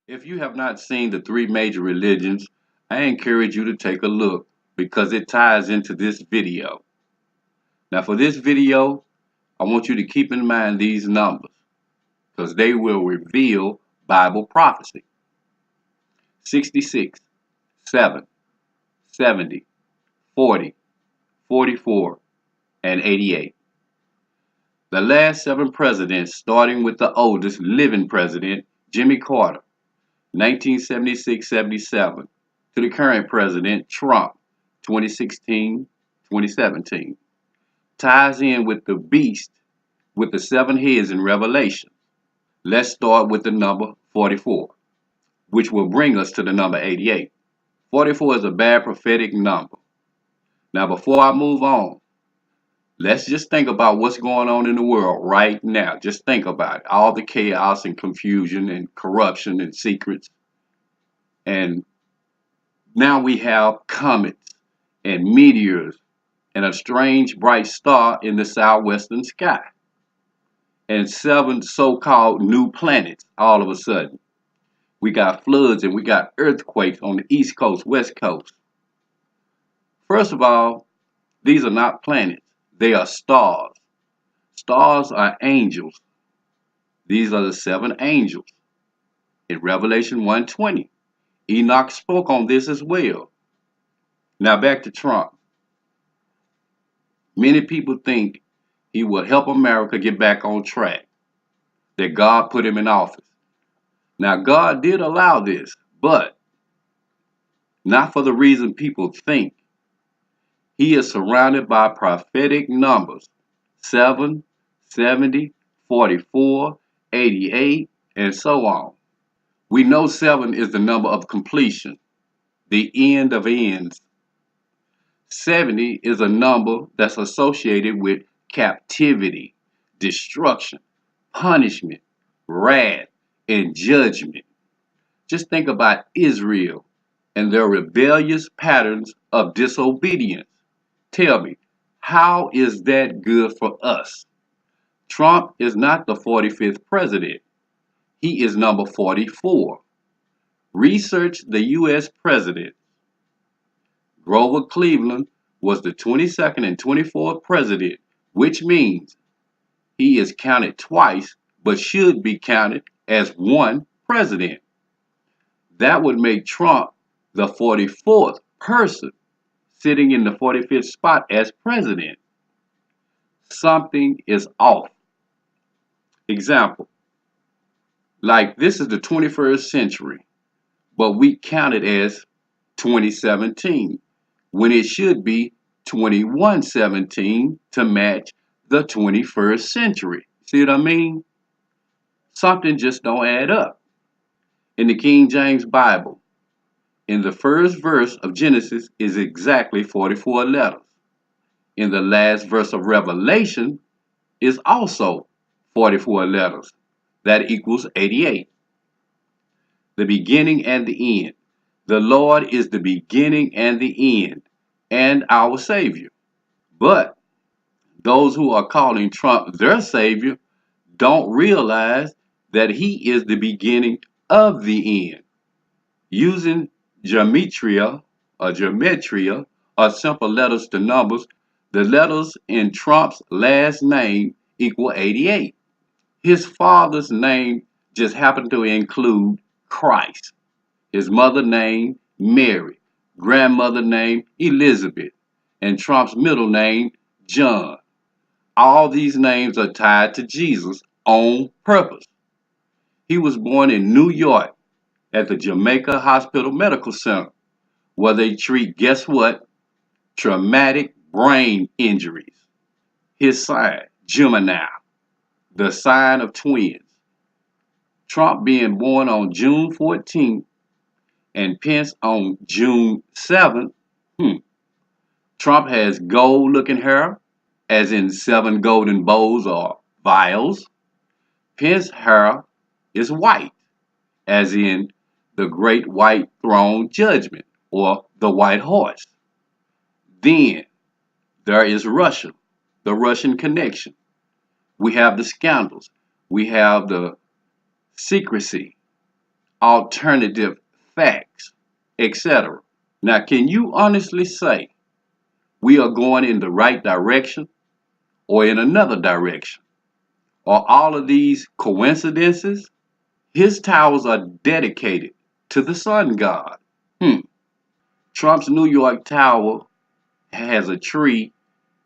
If you have not seen the three major religions, I encourage you to take a look because it ties into this video. Now for this video, I want you to keep in mind these numbers because they will reveal Bible prophecy. 66, 7, 70, 40, 44, and 88. The last 7 presidents, starting with the oldest living president, Jimmy Carter, 1976-77, to the current president, Trump, 2016-2017, ties in with the beast with the 7 heads in Revelation. Let's start with the number 44, which will bring us to the number 88. 44 is a bad prophetic number. Now, before I move on, let's just think about what's going on in the world right now. Just think about it. All the chaos and confusion and corruption and secrets. And now we have comets and meteors and a strange bright star in the southwestern sky. And 7 so-called new planets all of a sudden. We got floods and we got earthquakes on the East Coast, West Coast. First of all, these are not planets. They are stars. Stars are angels. These are the 7 angels. In Revelation 1:20, Enoch spoke on this as well. Now back to Trump. Many people think he will help America get back on track, that God put him in office. Now God did allow this, but not for the reason people think. He is surrounded by prophetic numbers 7, 70, 44, 88, and so on. We know 7 is the number of completion, the end of ends. 70 is a number that's associated with captivity, destruction, punishment, wrath, and judgment. Just think about Israel and their rebellious patterns of disobedience. Tell me, how is that good for us? Trump is not the 45th president. He is number 44. Research the U.S. president. Grover Cleveland was the 22nd and 24th president, which means he is counted twice but should be counted as one president. That would make Trump the 44th person sitting in the 45th spot as president. Something is off. Example, like this is the 21st century, but we count it as 2017 when it should be 2117 to match the 21st century. See what I mean? Something just don't add up. In the King James Bible, in the first verse of Genesis is exactly 44 letters. In the last verse of Revelation is also 44 letters. That equals 88. The beginning and the end. The Lord is the beginning and the end, and our Savior. But those who are calling Trump their Savior don't realize that he is the beginning of the end. Using gematria or simple letters to numbers, the letters in Trump's last name equal 88. His father's name just happened to include Christ. His mother name Mary, grandmother name Elizabeth, and Trump's middle name John. All these names are tied to Jesus on purpose. He was born in New York at the Jamaica Hospital Medical Center, where they treat, guess what? Traumatic brain injuries. His sign, Gemini, the sign of twins. Trump being born on June 14th and Pence on June 7th. Trump has gold looking hair, as in 7 golden bowls or vials. Pence's hair is white, as in the great white throne judgment or the white horse. Then there is Russia, the Russian connection. We have the scandals. We have the secrecy. alternative facts, etc. Now, can you honestly say we are going in the right direction or in another direction? Are all of these coincidences? His towers are dedicated to the sun god. Trump's New York Tower has a tree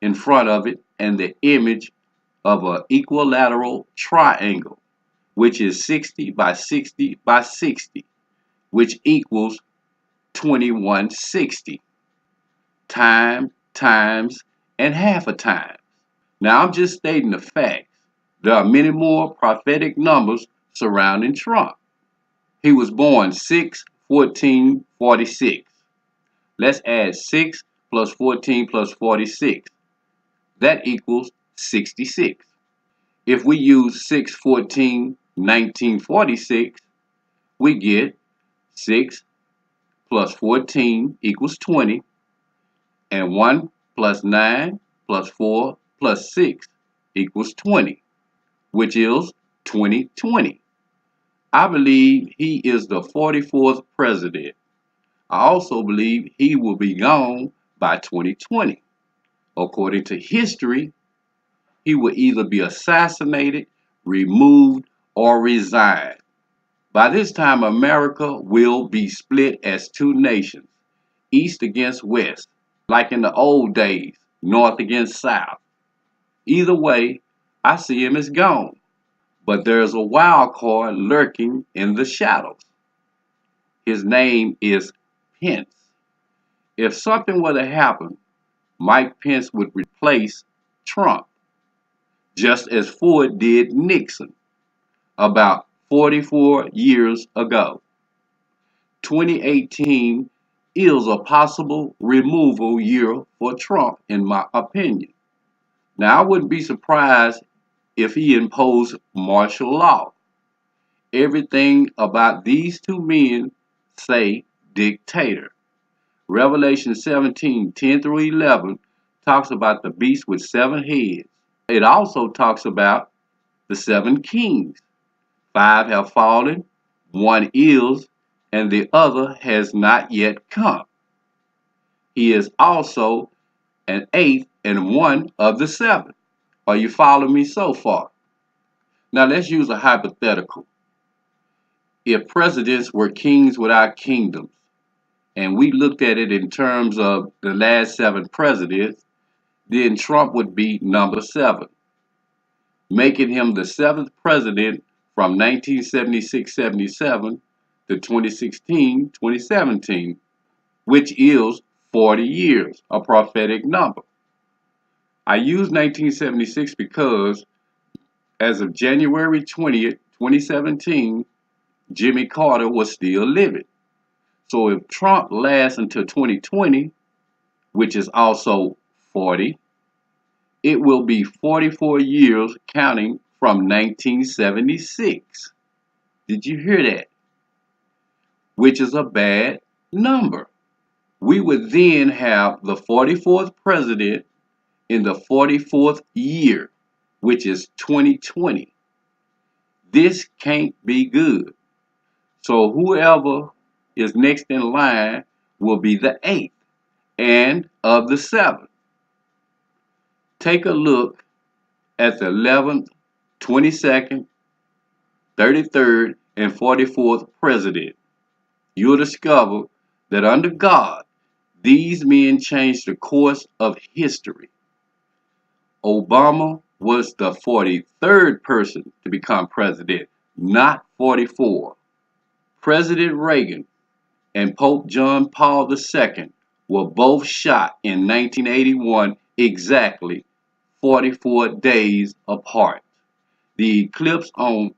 in front of it and the image of an equilateral triangle, which is 60 by 60 by 60, which equals 2160. Time, times, and half a time. Now I'm just stating the facts. There are many more prophetic numbers surrounding Trump. He was born 6/14/46. Let's add 6 plus 14 plus 46. That equals 66. If we use 6/14/1946, we get 6 plus 14 equals 20, and 1 plus 9 plus 4 plus 6 equals 20, which is 2020. I believe he is the 44th president. I also believe he will be gone by 2020. According to history, he will either be assassinated, removed, or resign. By this time, America will be split as two nations, East against West, like in the old days, North against South. Either way, I see him as gone. But there's a wild card lurking in the shadows. His name is Pence. If something were to happen, Mike Pence would replace Trump, just as Ford did Nixon about 44 years ago. 2018 is a possible removal year for Trump, in my opinion. Now, I wouldn't be surprised if he imposed martial law. Everything about these two men say dictator. Revelation 17:10 through 11 talks about the beast with 7 heads. It also talks about the 7 kings. 5 have fallen, 1 is, and the other has not yet come. He is also an 8th and one of the 7. Are you following me so far? Now let's use a hypothetical. If presidents were kings without kingdoms, and we looked at it in terms of the last 7 presidents, then Trump would be number 7, making him the 7th president from 1976-77 to 2016-2017, which is 40 years, a prophetic number. I use 1976 because as of January 20th, 2017, Jimmy Carter was still living. So if Trump lasts until 2020, which is also 40, it will be 44 years counting from 1976. Did you hear that? Which is a bad number. We would then have the 44th president in the 44th year, which is 2020. This can't be good. So whoever is next in line will be the 8th and of the 7th. Take a look at the 11th, 22nd, 33rd, and 44th president. You'll discover that under God, these men changed the course of history. Obama was the 43rd person to become president, not 44. President Reagan and Pope John Paul II were both shot in 1981, exactly 44 days apart. The eclipse on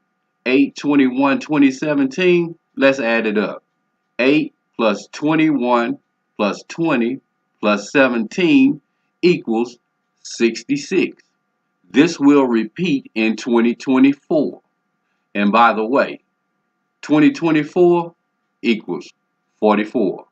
8/21/2017, let's add it up. 8 plus 21 plus 20 plus 17 equals 66. This will repeat in 2024. And by the way, 2024 equals 44.